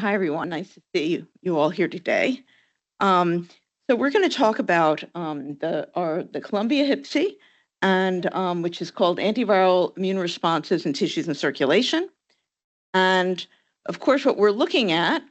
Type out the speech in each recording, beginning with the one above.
Hi, everyone. Nice to see you all here today. Um, so we're going to talk about the Columbia HIPC, and which is called Antiviral Immune Responses in Tissues and Circulation. And of course, what we're looking at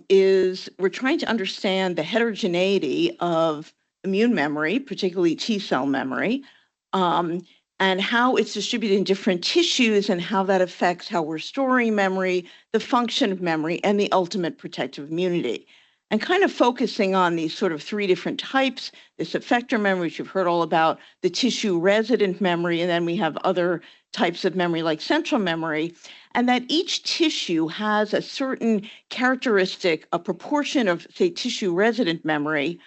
is we're trying to understand the heterogeneity of immune memory, particularly T cell memory, um, and how it's distributed in different tissues and how that affects how we're storing memory, the function of memory, and the ultimate protective immunity. And kind of focusing on these sort of three different types, this effector memory, which you've heard all about, the tissue resident memory, and then we have other types of memory like central memory, and that each tissue has a certain characteristic, a proportion of, say, tissue resident memory,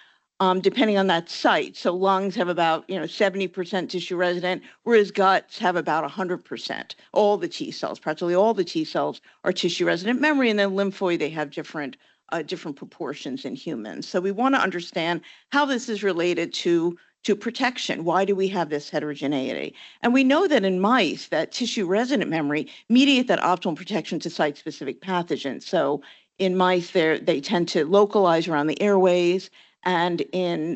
depending on that site. So lungs have about 70% tissue resident, whereas guts have about 100%. All the T cells, practically all the T cells are tissue resident memory, and then lymphoid, they have different proportions in humans. So we want to understand how this is related to protection. Why do we have this heterogeneity? And we know that in mice, that tissue resident memory mediate that optimal protection to site-specific pathogens. So in mice, they tend to localize around the airways. And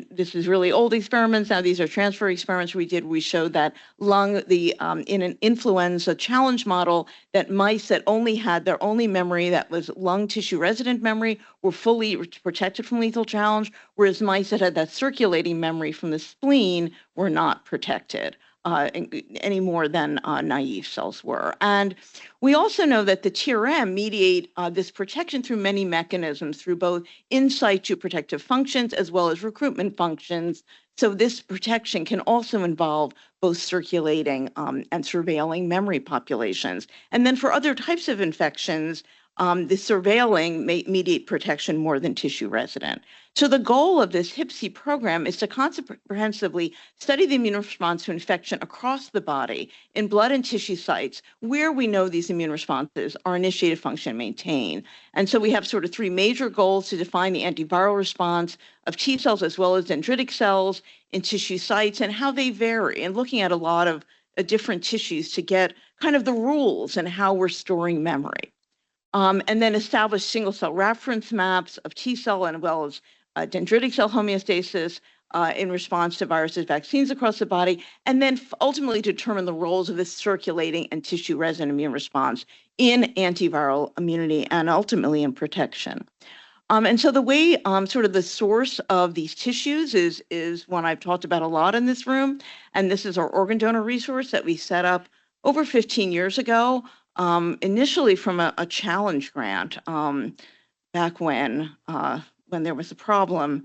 this is really old experiments. Now these are transfer experiments we showed that in an influenza challenge model, that mice that only had their only memory that was lung tissue resident memory were fully protected from lethal challenge, whereas mice that had that circulating memory from the spleen were not protected any more than naive cells were. And we also know that the TRM mediate this protection through many mechanisms, through both in situ protective functions as well as recruitment functions. So this protection can also involve both circulating and surveilling memory populations. And then for other types of infections, the surveilling may mediate protection more than tissue resident. So the goal of this HIPC program is to comprehensively study the immune response to infection across the body in blood and tissue sites where we know these immune responses are initiated, function, and maintained. And so we have sort of three major goals to define the antiviral response of T cells as well as dendritic cells in tissue sites and how they vary, and looking at a lot of different tissues to get kind of the rules and how we're storing memory. And then establish single cell reference maps of T cell and well as dendritic cell homeostasis in response to viruses, vaccines across the body, and then ultimately determine the roles of this circulating and tissue resident immune response in antiviral immunity and ultimately in protection. And so the way sort of the source of these tissues is one I've talked about a lot in this room, and this is our organ donor resource that we set up over 15 years ago, initially from a challenge grant. Back when there was a problem,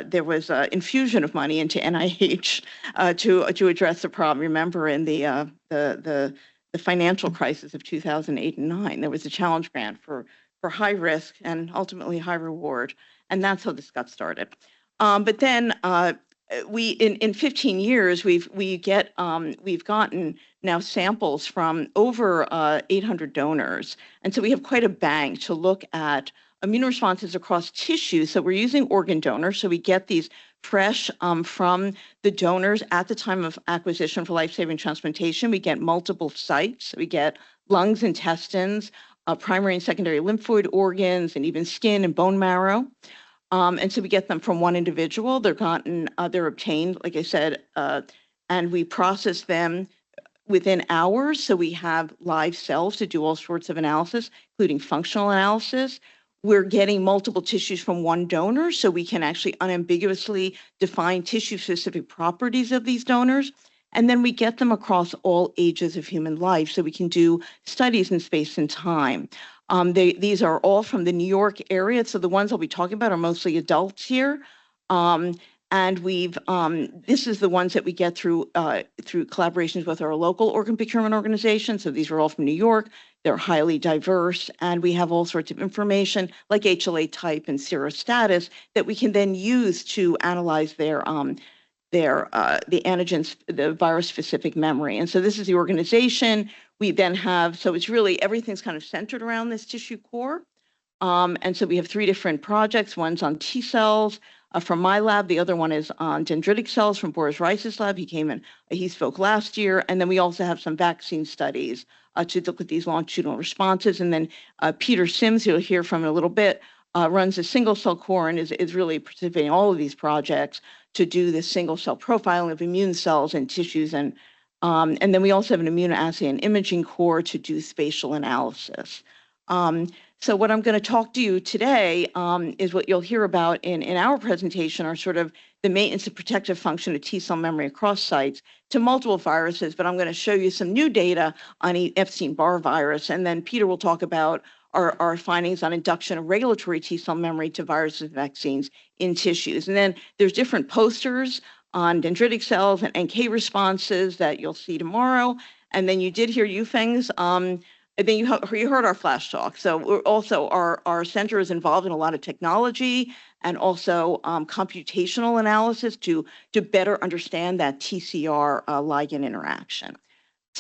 there was an infusion of money into NIH to address the problem. Remember, in the financial crisis of 2008 and 9, there was a challenge grant for high risk and ultimately high reward, and that's how this got started. But then in 15 years we've gotten now samples from over 800 donors, and so we have quite a bank to look at immune responses across tissues. So we're using organ donors, so we get these fresh from the donors at the time of acquisition for life-saving transplantation. We get multiple sites. We get lungs, intestines, primary and secondary lymphoid organs, and even skin and bone marrow. And so we get them from one individual. They're obtained, like I said, and we process them within hours. So we have live cells to do all sorts of analysis, including functional analysis. We're getting multiple tissues from one donor, so we can actually unambiguously define tissue-specific properties of these donors. And then we get them across all ages of human life, so we can do studies in space and time. These are all from the New York area, so the ones I'll be talking about are mostly adults here. And this is the ones that we get through collaborations with our local organ procurement organization. So these are all from New York. They're highly diverse, and we have all sorts of information like HLA type and serostatus that we can then use to analyze the antigens, the virus-specific memory. And so this is the organization. We then have, so it's really, everything's kind of centered around this tissue core. And so we have three different projects. One's on T cells, from my lab. The other one is on dendritic cells from Boris Rice's lab. He spoke last year. And then we also have some vaccine studies to look at these longitudinal responses. And then Peter Sims, who you'll hear from in a little bit, runs a single cell core and is really participating in all of these projects to do this single cell profiling of immune cells and tissues. And then we also have an immunoassay and imaging core to do spatial analysis. So what I'm going to talk to you today is what you'll hear about in our presentation are sort of the maintenance of protective function of T cell memory across sites to multiple viruses, but I'm going to show you some new data on Epstein-Barr virus, and then Peter will talk about our findings on induction of regulatory T cell memory to viruses and vaccines in tissues. And then there's different posters on dendritic cells and NK responses that you'll see tomorrow. And then you did hear Yufeng's and then you heard our flash talk. So we're also our center is involved in a lot of technology and also computational analysis to better understand that TCR ligand interaction.